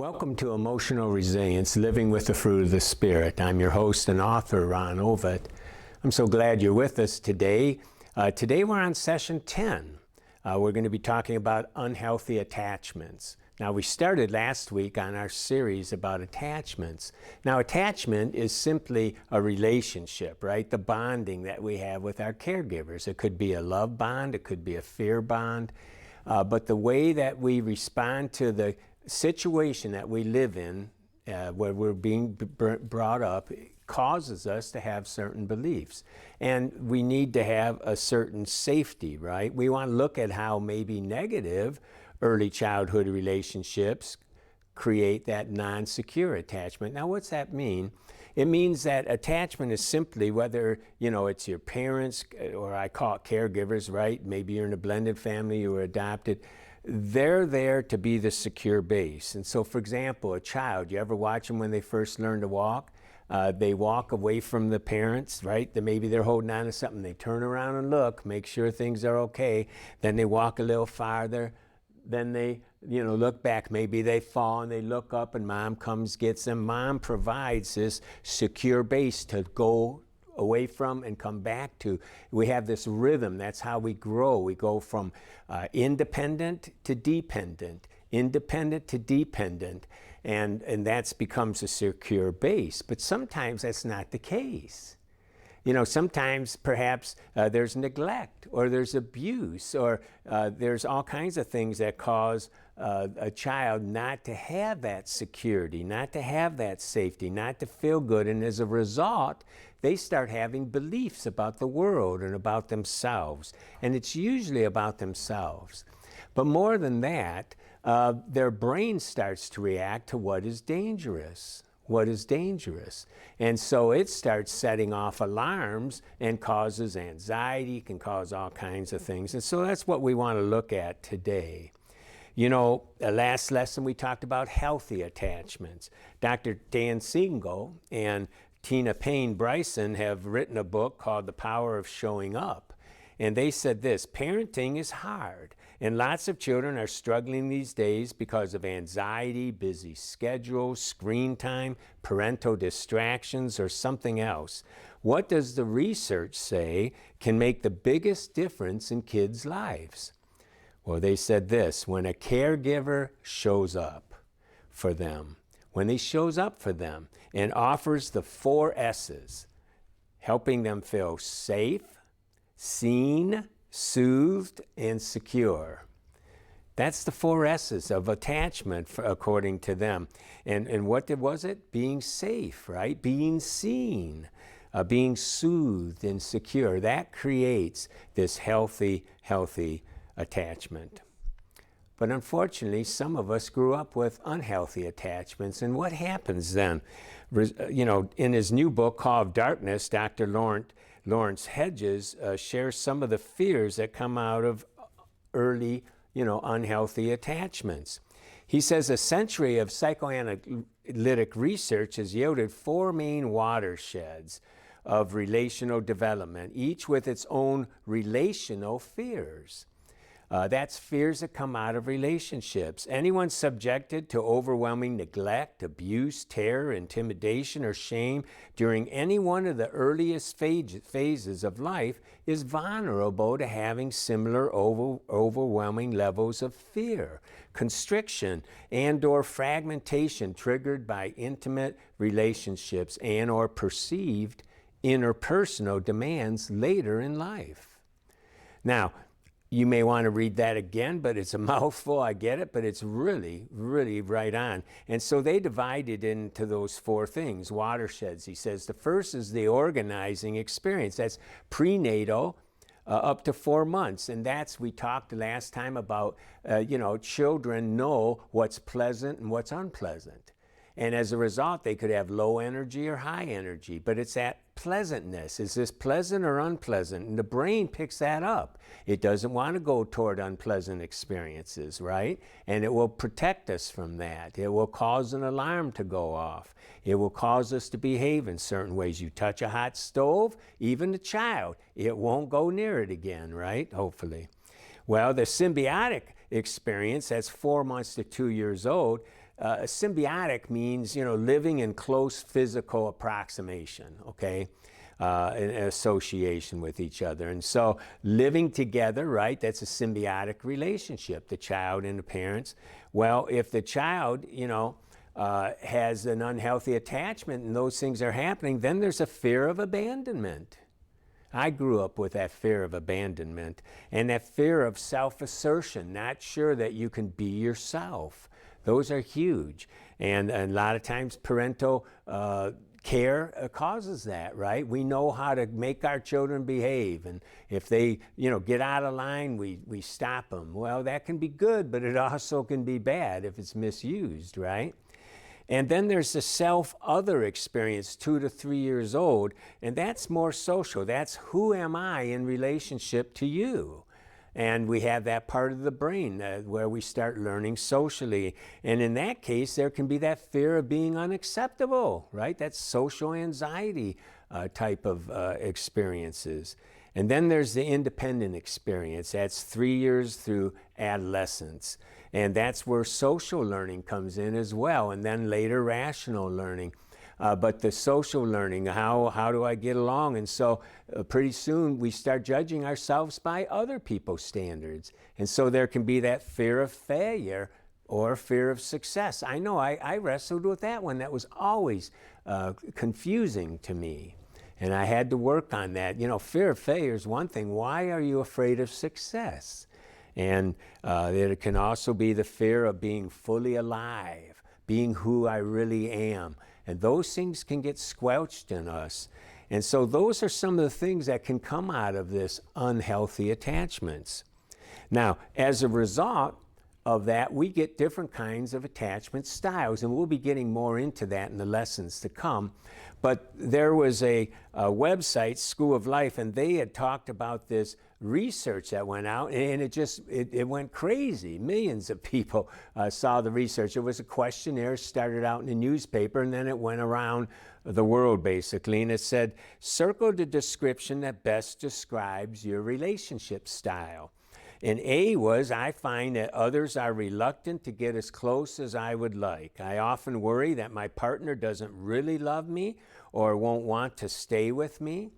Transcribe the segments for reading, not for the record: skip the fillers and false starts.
Welcome to Emotional Resilience, Living with the Fruit of the Spirit. I'm your host and author, Ron Ovitt. I'm so glad you're with us today. Today we're on session 10. We're going to be talking about unhealthy attachments. Now, we started last week on our series about attachments. Now, attachment is simply a relationship, right? The bonding that we have with our caregivers. It could be a love bond, it could be a fear bond, but the way that we respond to the situation that we live in, where we're being brought up, causes us to have certain beliefs. And we need to have a certain safety, right? We want to look at how maybe negative early childhood relationships create that non-secure attachment. Now, what's that mean? It means that attachment is simply whether, it's your parents, or I call it caregivers, right? Maybe you're in a blended family, you were adopted. They're there to be the secure base. And so, for example, a child, you ever watch them when they first learn to walk? They walk away from the parents, right? Maybe they're holding on to something. They turn around and look, make sure things are okay. Then they walk a little farther. Then they, look back. Maybe they fall and they look up and mom comes, gets them. Mom provides this secure base to go away from and come back to. We have this rhythm. That's how we grow. We go from independent to dependent, independent to dependent, and that becomes a secure base. But sometimes that's not the case. Sometimes perhaps there's neglect, or there's abuse, or there's all kinds of things that cause a child not to have that security, not to have that safety, not to feel good. And as a result, they start having beliefs about the world and about themselves. And it's usually about themselves. But more than that, their brain starts to react to what is dangerous. What is dangerous. And so it starts setting off alarms and causes anxiety, can cause all kinds of things. And so that's what we want to look at today. The last lesson we talked about healthy attachments. Dr. Dan Siegel and Tina Payne Bryson have written a book called The Power of Showing Up. And they said this: parenting is hard, and lots of children are struggling these days because of anxiety, busy schedules, screen time, parental distractions, or something else. What does the research say can make the biggest difference in kids' lives? Well, they said this: when a caregiver shows up for them, when he shows up for them and offers the 4 S's, helping them feel safe, seen, soothed, and secure. That's the 4 S's of attachment, according to them. And what was it? Being safe, right? Being seen, being soothed and secure. That creates this healthy attachment. But unfortunately, some of us grew up with unhealthy attachments. And what happens then? In his new book called Darkness, Dr. Lawrence Hedges shares some of the fears that come out of early, unhealthy attachments. He says a century of psychoanalytic research has yielded 4 main watersheds of relational development, each with its own relational fears. That's fears that come out of relationships. Anyone subjected to overwhelming neglect, abuse, terror, intimidation, or shame during any one of the earliest phases of life is vulnerable to having similar overwhelming levels of fear, constriction, and/or fragmentation triggered by intimate relationships and/or perceived interpersonal demands later in life. Now, you may want to read that again, but it's a mouthful, I get it, but it's really, really right on. And so they divided into those 4 things, watersheds. He says the first is the organizing experience. That's prenatal, up to 4 months. And we talked last time about, children know what's pleasant and what's unpleasant. And as a result, they could have low energy or high energy, but it's that pleasantness. Is this pleasant or unpleasant? And the brain picks that up. It doesn't want to go toward unpleasant experiences, right? And it will protect us from that. It will cause an alarm to go off. It will cause us to behave in certain ways. You touch a hot stove, even a child, it won't go near it again, right? Hopefully. Well, the symbiotic experience, that's 4 months to 2 years old, symbiotic means, living in close physical approximation, okay? An association with each other. And so living together, right, that's a symbiotic relationship, the child and the parents. Well, if the child, has an unhealthy attachment and those things are happening, then there's a fear of abandonment. I grew up with that fear of abandonment and that fear of self-assertion, not sure that you can be yourself. Those are huge. And a lot of times parental care causes that, right? We know how to make our children behave, and if they, get out of line, we stop them. Well, that can be good, but it also can be bad if it's misused, right? And then there's the self-other experience, 2 to 3 years old, and that's more social. That's who am I in relationship to you? And we have that part of the brain where we start learning socially. And in that case, there can be that fear of being unacceptable, right? That's social anxiety type of experiences. And then there's the independent experience. That's 3 years through adolescence. And that's where social learning comes in as well. And then later rational learning. But the social learning, how do I get along? And so pretty soon we start judging ourselves by other people's standards. And so there can be that fear of failure or fear of success. I know I wrestled with that one. That was always confusing to me. And I had to work on that. Fear of failure is one thing. Why are you afraid of success? And there can also be the fear of being fully alive, being who I really am. And those things can get squelched in us. And so those are some of the things that can come out of this unhealthy attachments. Now, as a result of that, we get different kinds of attachment styles, and we'll be getting more into that in the lessons to come. But there was a website, School of Life, and they had talked about this research that went out, and it went crazy. Millions of people saw the research. It was a questionnaire, started out in a newspaper, and then it went around the world basically, and it said, circle the description that best describes your relationship style. And A was, I find that others are reluctant to get as close as I would like. I often worry that my partner doesn't really love me or won't want to stay with me.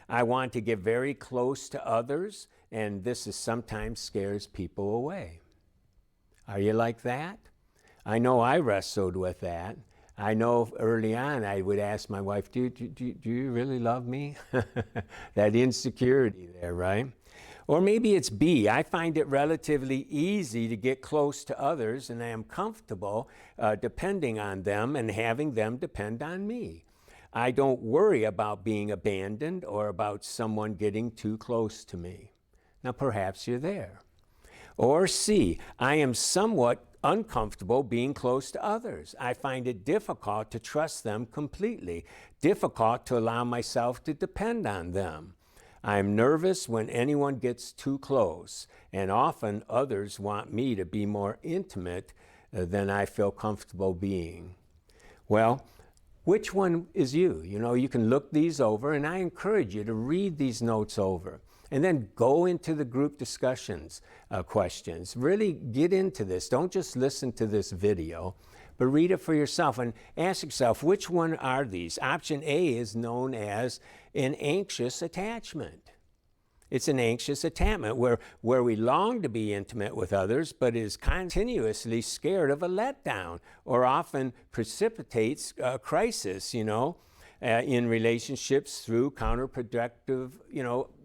I want to get very close to others, and this sometimes scares people away. Are you like that? I know I wrestled with that. I know early on I would ask my wife, do you really love me? That insecurity there, right? Or maybe it's B. I find it relatively easy to get close to others, and I am comfortable depending on them and having them depend on me. I don't worry about being abandoned or about someone getting too close to me. Now, perhaps you're there. Or C. I am somewhat uncomfortable being close to others. I find it difficult to trust them completely, difficult to allow myself to depend on them. I'm nervous when anyone gets too close, and often others want me to be more intimate than I feel comfortable being. Well, which one is you? You can look these over, and I encourage you to read these notes over and then go into the group discussions questions. Really get into this. Don't just listen to this video, but read it for yourself and ask yourself, which one are these? Option A is known as an anxious attachment. It's an anxious attachment where we long to be intimate with others, but is continuously scared of a letdown, or often precipitates a crisis, in relationships through counterproductive,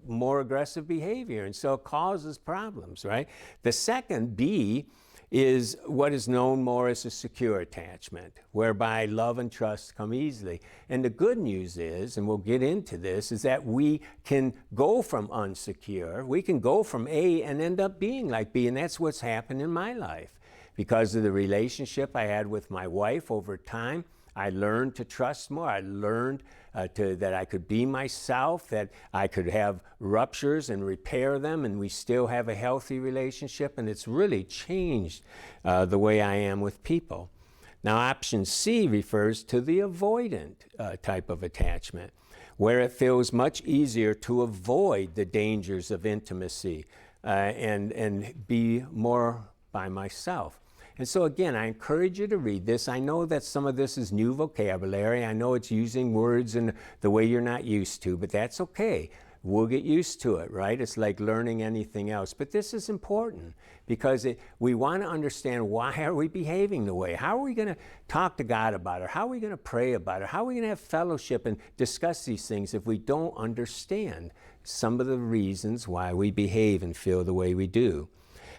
more aggressive behavior. And so it causes problems, right? The second, B, is what is known more as a secure attachment, whereby love and trust come easily. And the good news is, and we'll get into this, is that we can go from unsecure, we can go from A and end up being like B, and that's what's happened in my life. Because of the relationship I had with my wife over time, I learned to trust more. I learned that I could be myself, that I could have ruptures and repair them, and we still have a healthy relationship, and it's really changed the way I am with people. Now, option C refers to the avoidant type of attachment, where it feels much easier to avoid the dangers of intimacy and be more by myself. And so again, I encourage you to read this. I know that some of this is new vocabulary. I know it's using words in the way you're not used to, but that's okay. We'll get used to it, right? It's like learning anything else. But this is important because we want to understand, why are we behaving the way? How are we going to talk to God about it? How are we going to pray about it? How are we going to have fellowship and discuss these things if we don't understand some of the reasons why we behave and feel the way we do?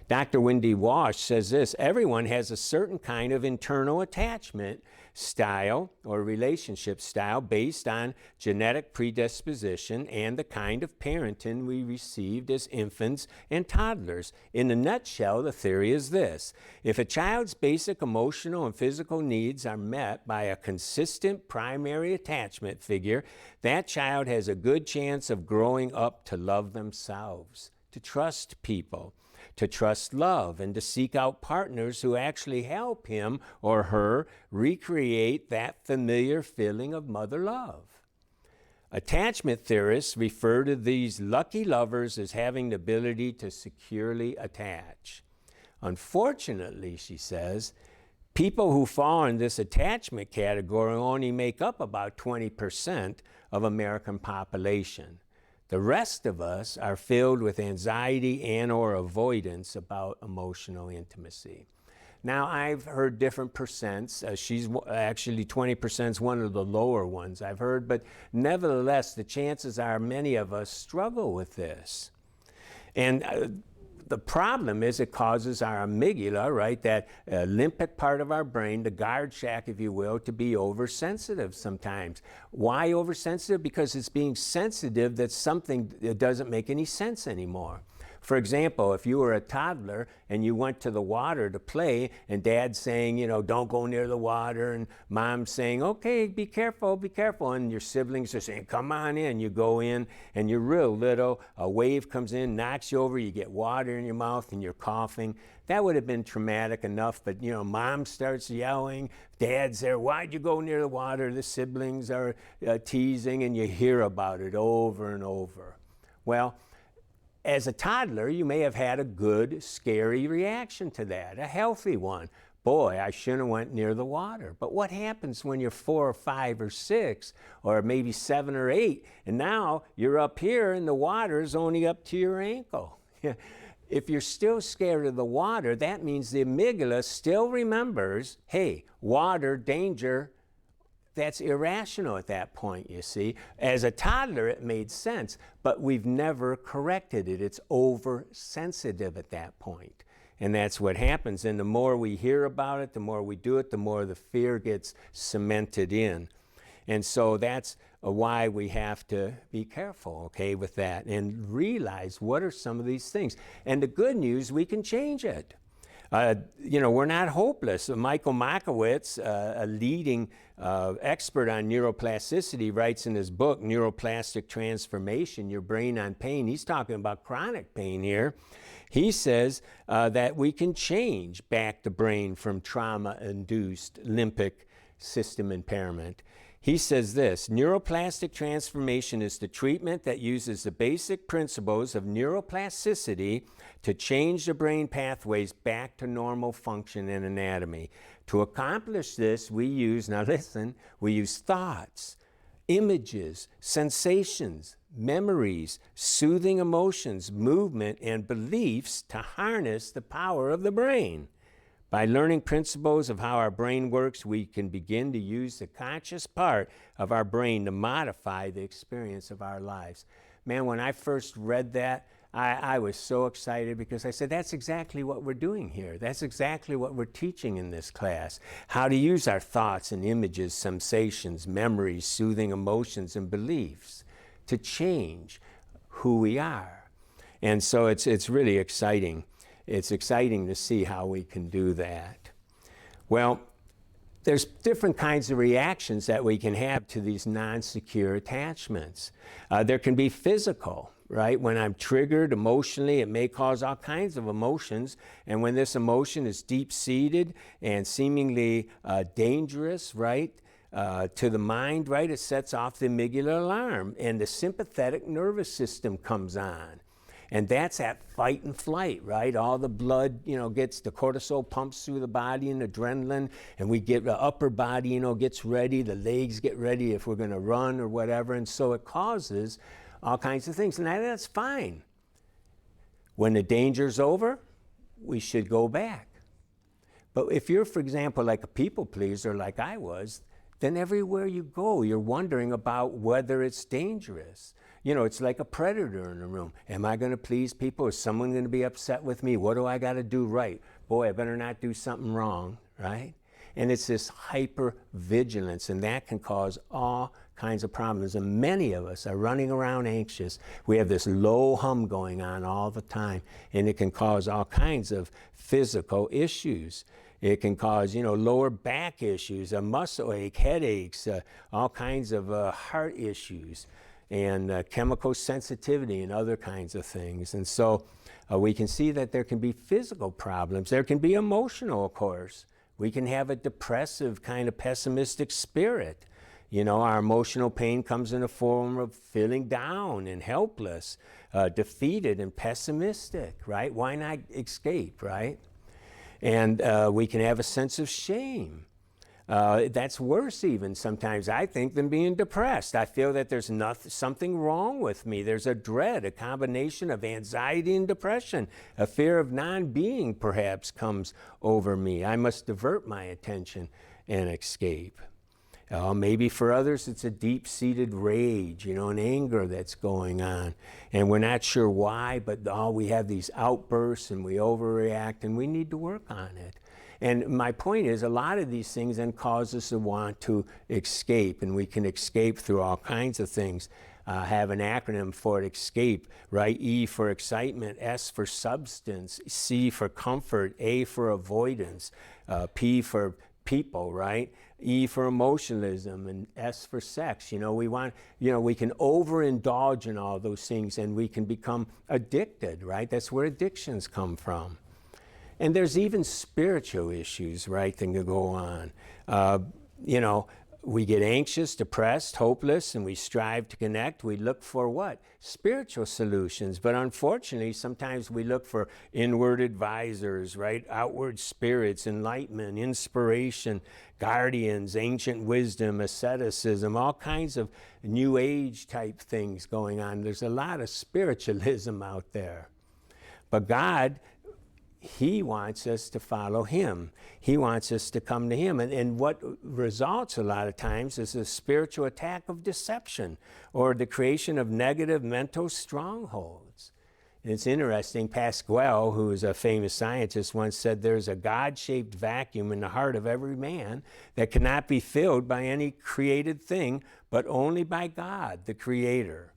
Dr. Wendy Walsh says this: everyone has a certain kind of internal attachment style or relationship style based on genetic predisposition and the kind of parenting we received as infants and toddlers. In a nutshell, the theory is this: if a child's basic emotional and physical needs are met by a consistent primary attachment figure, that child has a good chance of growing up to love themselves, to trust people, to trust love, and to seek out partners who actually help him or her recreate that familiar feeling of mother love. Attachment theorists refer to these lucky lovers as having the ability to securely attach. Unfortunately, she says, people who fall in this attachment category only make up about 20% of American population. The rest of us are filled with anxiety and or avoidance about emotional intimacy. Now, I've heard different percents. She's actually 20% is one of the lower ones I've heard, but nevertheless, the chances are many of us struggle with this. And the problem is it causes our amygdala, right, that limbic part of our brain, the guard shack, if you will, to be oversensitive sometimes. Why oversensitive? Because it's being sensitive that something that doesn't make any sense anymore. For example, if you were a toddler and you went to the water to play, and Dad's saying, you know, don't go near the water, and Mom's saying, okay, be careful, and your siblings are saying, come on in. You go in, and you're real little, a wave comes in, knocks you over, you get water in your mouth, and you're coughing. That would have been traumatic enough, but, you know, Mom starts yelling, Dad's there, why'd you go near the water? The siblings are teasing, and you hear about it over and over. Well, as a toddler, you may have had a good, scary reaction to that, a healthy one. Boy, I shouldn't have went near the water. But what happens when you're 4 or 5 or 6, or maybe 7 or 8, and now you're up here and the water's only up to your ankle? If you're still scared of the water, that means the amygdala still remembers, hey, water, danger. That's irrational at that point, you see. As a toddler, it made sense, but we've never corrected it. It's oversensitive at that point. And that's what happens. And the more we hear about it, the more we do it, the more the fear gets cemented in. And so that's why we have to be careful, okay, with that and realize what are some of these things. And the good news, we can change it. You know, we're not hopeless. Michael Makowitz, a leading expert on neuroplasticity, writes in his book, Neuroplastic Transformation, Your Brain on Pain. He's talking about chronic pain here. He says that we can change back the brain from trauma-induced limbic system impairment. He says this: neuroplastic transformation is the treatment that uses the basic principles of neuroplasticity to change the brain pathways back to normal function and anatomy. To accomplish this, we use, now listen, we use thoughts, images, sensations, memories, soothing emotions, movement, and beliefs to harness the power of the brain. By learning principles of how our brain works, we can begin to use the conscious part of our brain to modify the experience of our lives. Man, when I first read that, I was so excited because I said, that's exactly what we're doing here. That's exactly what we're teaching in this class. How to use our thoughts and images, sensations, memories, soothing emotions, and beliefs to change who we are. And so it's really exciting. It's exciting to see how we can do that. Well, there's different kinds of reactions that we can have to these non-secure attachments. There can be physical, right? When I'm triggered emotionally, it may cause all kinds of emotions. And when this emotion is deep-seated and seemingly dangerous, right, to the mind, right, it sets off the amygdala alarm and the sympathetic nervous system comes on. And that's that fight and flight, right? All the blood, gets, the cortisol pumps through the body and adrenaline, and we get the upper body, gets ready, the legs get ready if we're going to run or whatever. And so it causes all kinds of things. And that's fine. When the danger's over, we should go back. But if you're, for example, like a people pleaser like I was, then everywhere you go, you're wondering about whether it's dangerous. It's like a predator in a room. Am I going to please people? Is someone going to be upset with me? What do I got to do right? Boy, I better not do something wrong, right? And it's this hyper-vigilance, and that can cause all kinds of problems. And many of us are running around anxious. We have this low hum going on all the time, and it can cause all kinds of physical issues. It can cause, lower back issues, a muscle ache, headaches, all kinds of heart issues, and chemical sensitivity and other kinds of things. And so we can see that there can be physical problems. There can be emotional, of course. We can have a depressive kind of pessimistic spirit. Our emotional pain comes in the form of feeling down and helpless, defeated and pessimistic, right? Why not escape, right? And we can have a sense of shame. That's worse even sometimes, I think, than being depressed. I feel that there's something wrong with me. There's a dread, a combination of anxiety and depression. A fear of non-being perhaps comes over me. I must divert my attention and escape. Maybe for others it's a deep-seated rage, an anger that's going on. And we're not sure why, but we have these outbursts and we overreact, and we need to work on it. And my point is, a lot of these things then cause us to want to escape, and we can escape through all kinds of things. Have an acronym for it, escape, right? E for excitement, S for substance, C for comfort, A for avoidance, P for people, right? E for emotionalism, and S for sex. We can overindulge in all those things, and we can become addicted, right? That's where addictions come from. And there's even spiritual issues, right, that can go on. We get anxious, depressed, hopeless, and we strive to connect. We look for what? Spiritual solutions. But unfortunately, sometimes we look for inward advisors, right? Outward spirits, enlightenment, inspiration, guardians, ancient wisdom, asceticism, all kinds of new age type things going on. There's a lot of spiritualism out there. But God, He wants us to follow Him. He wants us to come to Him. And what results a lot of times is a spiritual attack of deception or the creation of negative mental strongholds. And it's interesting, Pascal, who is a famous scientist, once said there's a God-shaped vacuum in the heart of every man that cannot be filled by any created thing, but only by God, the Creator,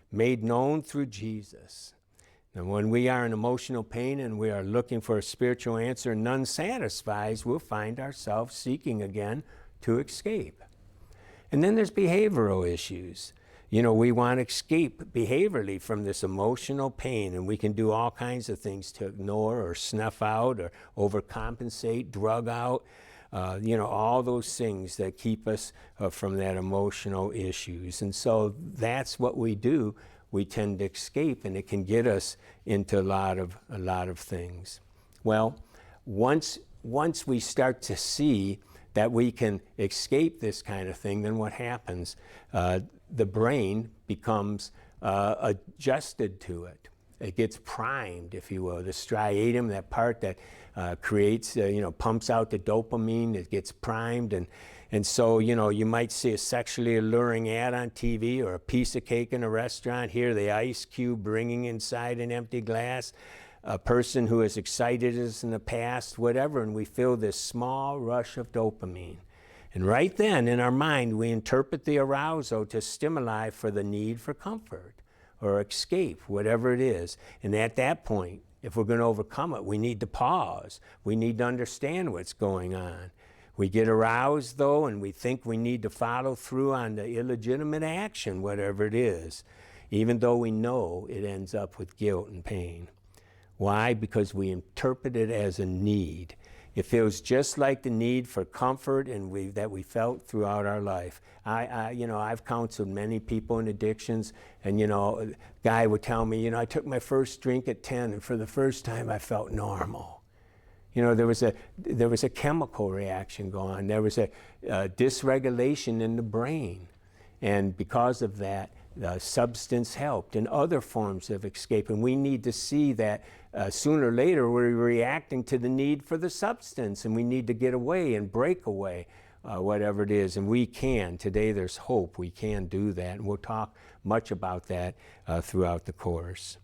made known through Jesus. And when we are in emotional pain and we are looking for a spiritual answer and none satisfies, we'll find ourselves seeking again to escape. And then there's behavioral issues. We want to escape behaviorally from this emotional pain, and we can do all kinds of things to ignore or snuff out or overcompensate, drug out, all those things that keep us from that emotional issues. And so that's what we do. We tend to escape, and it can get us into a lot of things. Well, once we start to see that we can escape this kind of thing, then what happens? The brain becomes adjusted to it. It gets primed, if you will. The striatum, that part that creates, pumps out the dopamine, it gets primed. And so, you might see a sexually alluring ad on TV or a piece of cake in a restaurant, hear the ice cube ringing inside an empty glass, a person who has excited us in the past, whatever, and we feel this small rush of dopamine. And right then, in our mind, we interpret the arousal to stimuli for the need for comfort or escape, whatever it is. And at that point, if we're going to overcome it, we need to pause. We need to understand what's going on. We get aroused, though, and we think we need to follow through on the illegitimate action, whatever it is, even though we know it ends up with guilt and pain. Why? Because we interpret it as a need. It feels just like the need for comfort that we felt throughout our life. I've counseled many people in addictions, and a guy would tell me, I took my first drink at 10, and for the first time I felt normal. There was a chemical reaction going on. There was a dysregulation in the brain, and because of that, the substance helped, and other forms of escape. And we need to see that sooner or later we're reacting to the need for the substance, and we need to get away and break away, whatever it is. And we can. Today there's hope. We can do that, and we'll talk much about that throughout the course.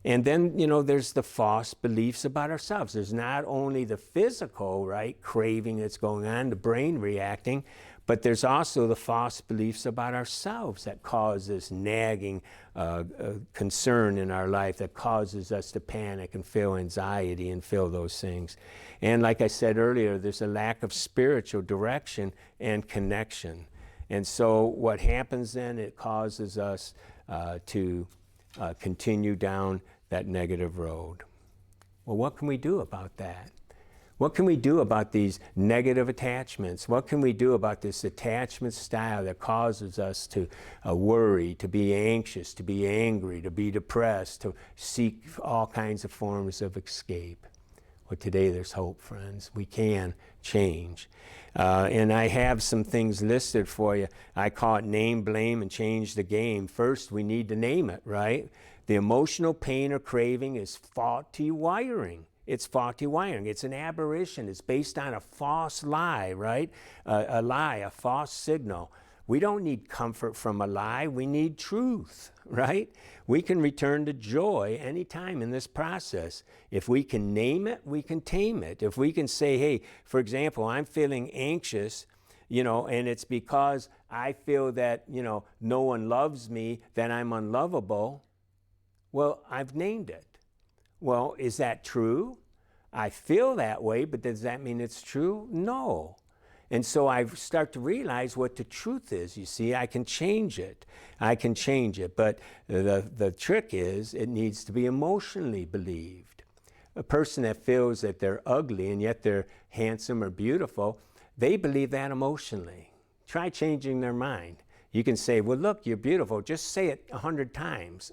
And then, there's the false beliefs about ourselves. There's not only the physical, right, craving that's going on, the brain reacting, but there's also the false beliefs about ourselves that cause this nagging concern in our life, that causes us to panic and feel anxiety and feel those things. And like I said earlier, there's a lack of spiritual direction and connection. And so what happens then, it causes us to continue down that negative road. Well, what can we do about that? What can we do about these negative attachments? What can we do about this attachment style that causes us to worry, to be anxious, to be angry, to be depressed, to seek all kinds of forms of escape? Well, today there's hope, friends. We can change. And I have some things listed for you. I call it name, blame, and change the game. First, we need to name it, right? The emotional pain or craving is faulty wiring. It's faulty wiring. It's an aberration. It's based on a false lie, right? A lie, a false signal. We don't need comfort from a lie. We need truth, right? We can return to joy anytime in this process. If we can name it, we can tame it. If we can say, hey, for example, I'm feeling anxious, and it's because I feel that, no one loves me, that I'm unlovable. Well, I've named it. Well, is that true? I feel that way, but does that mean it's true? No. And so I start to realize what the truth is. You see, I can change it. I can change it. But the trick is it needs to be emotionally believed. A person that feels that they're ugly and yet they're handsome or beautiful, they believe that emotionally. Try changing their mind. You can say, well, look, you're beautiful. Just say it 100 times.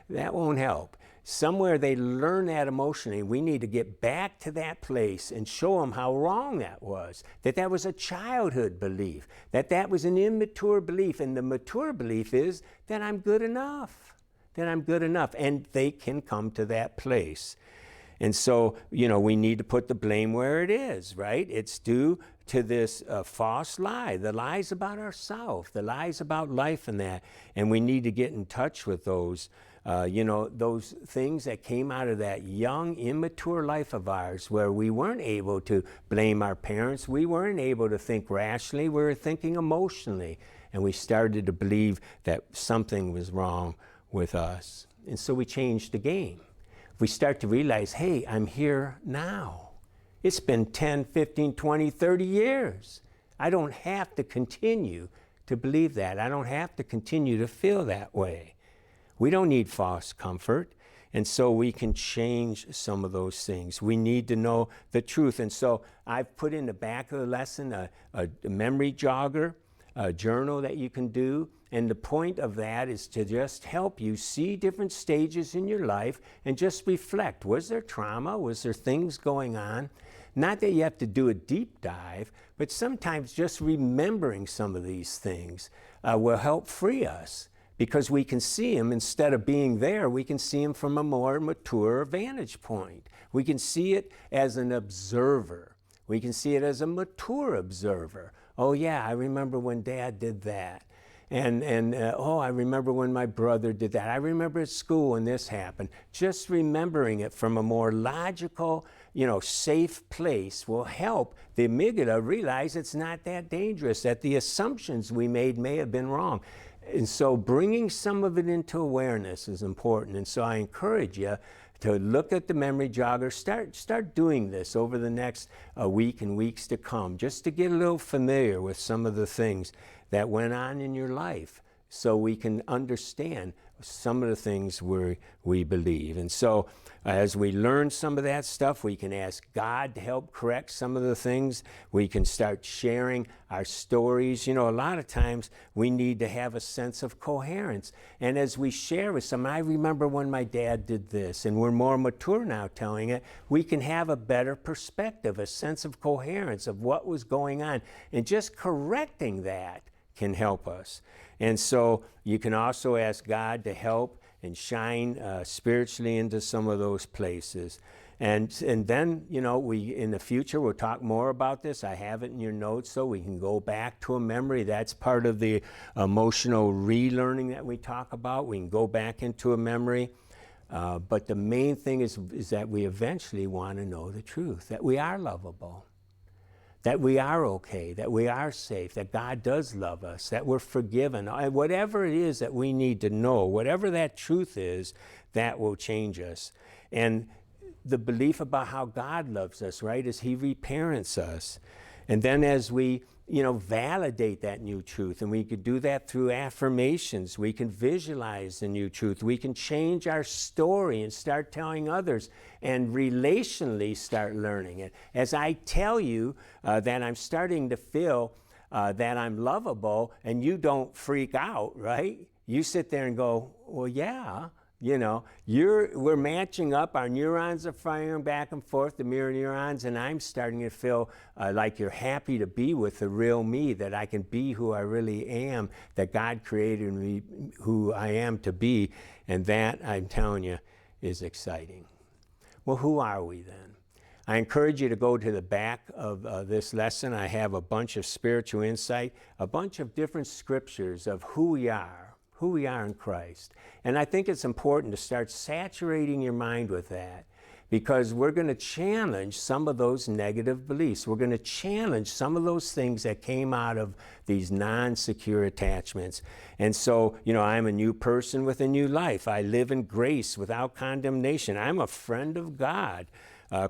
That won't help. Somewhere they learn that emotionally. We need to get back to that place and show them how wrong that was, that was a childhood belief, that was an immature belief. And the mature belief is that I'm good enough, and they can come to that place. And so, we need to put the blame where it is, right? It's due to this false lie, the lies about ourselves, the lies about life and that. And we need to get in touch with those those things that came out of that young, immature life of ours, where we weren't able to blame our parents, we weren't able to think rationally, we were thinking emotionally, and we started to believe that something was wrong with us. And so we changed the game. We start to realize, hey, I'm here now. It's been 10, 15, 20, 30 years. I don't have to continue to believe that. I don't have to continue to feel that way. We don't need false comfort, and so we can change some of those things. We need to know the truth. And so I've put in the back of the lesson a memory jogger, a journal that you can do, and the point of that is to just help you see different stages in your life and just reflect. Was there trauma? Was there things going on? Not that you have to do a deep dive, but sometimes just remembering some of these things will help free us. Because we can see him, instead of being there, we can see him from a more mature vantage point. We can see it as an observer. We can see it as a mature observer. Oh yeah, I remember when Dad did that. And oh, I remember when my brother did that. I remember at school when this happened. Just remembering it from a more logical, safe place will help the amygdala realize it's not that dangerous, that the assumptions we made may have been wrong. And so bringing some of it into awareness is important. And so I encourage you to look at the memory jogger. Start doing this over the next week and weeks to come, just to get a little familiar with some of the things that went on in your life, so we can understand some of the things we believe. And so as we learn some of that stuff, we can ask God to help correct some of the things. We can start sharing our stories. You know, a lot of times we need to have a sense of coherence. And as we share with some, I remember when my dad did this, and we're more mature now telling it, we can have a better perspective, a sense of coherence of what was going on. And just correcting that can help us. And so you can also ask God to help and shine spiritually into some of those places. And then, you know, in the future, we'll talk more about this. I have it in your notes so we can go back to a memory. That's part of the emotional relearning that we talk about. We can go back into a memory. But the main thing is that we eventually want to know the truth, that we are lovable, that we are okay, that we are safe, that God does love us, that we're forgiven. Whatever it is that we need to know, whatever that truth is, that will change us. And the belief about how God loves us, right, is He reparents us. And then as we, you know, validate that new truth, and we could do that through affirmations, we can visualize the new truth, we can change our story and start telling others, and relationally start learning it. As I tell you that I'm starting to feel that I'm lovable, and you don't freak out, right? You sit there and go, well, yeah. You know, we're matching up, our neurons are firing back and forth, the mirror neurons, and I'm starting to feel like you're happy to be with the real me, that I can be who I really am, that God created me who I am to be, and that, I'm telling you, is exciting. Well, who are we then? I encourage you to go to the back of this lesson. I have a bunch of spiritual insight, a bunch of different scriptures of who we are in Christ. And I think it's important to start saturating your mind with that, because we're going to challenge some of those negative beliefs. We're going to challenge some of those things that came out of these non-secure attachments. And so, you know, I'm a new person with a new life. I live in grace without condemnation. I'm a friend of God.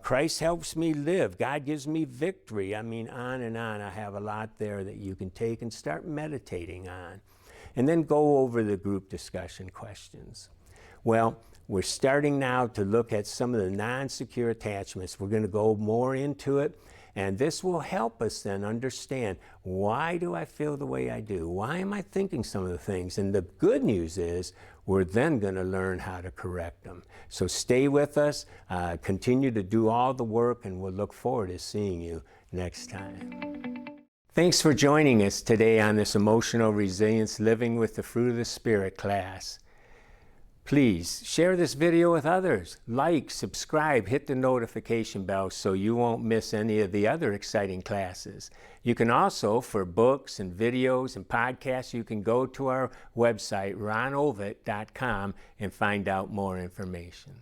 Christ helps me live. God gives me victory. I mean, on and on. I have a lot there that you can take and start meditating on. And then go over the group discussion questions. Well, we're starting now to look at some of the non-secure attachments. We're going to go more into it, and this will help us then understand, why do I feel the way I do? Why am I thinking some of the things? And the good news is, we're then going to learn how to correct them. So stay with us, continue to do all the work, and we'll look forward to seeing you next time. Thanks for joining us today on this Emotional Resilience Living with the Fruit of the Spirit class. Please share this video with others. Like, subscribe, hit the notification bell so you won't miss any of the other exciting classes. You can also, for books and videos and podcasts, you can go to our website, ronovit.com, and find out more information.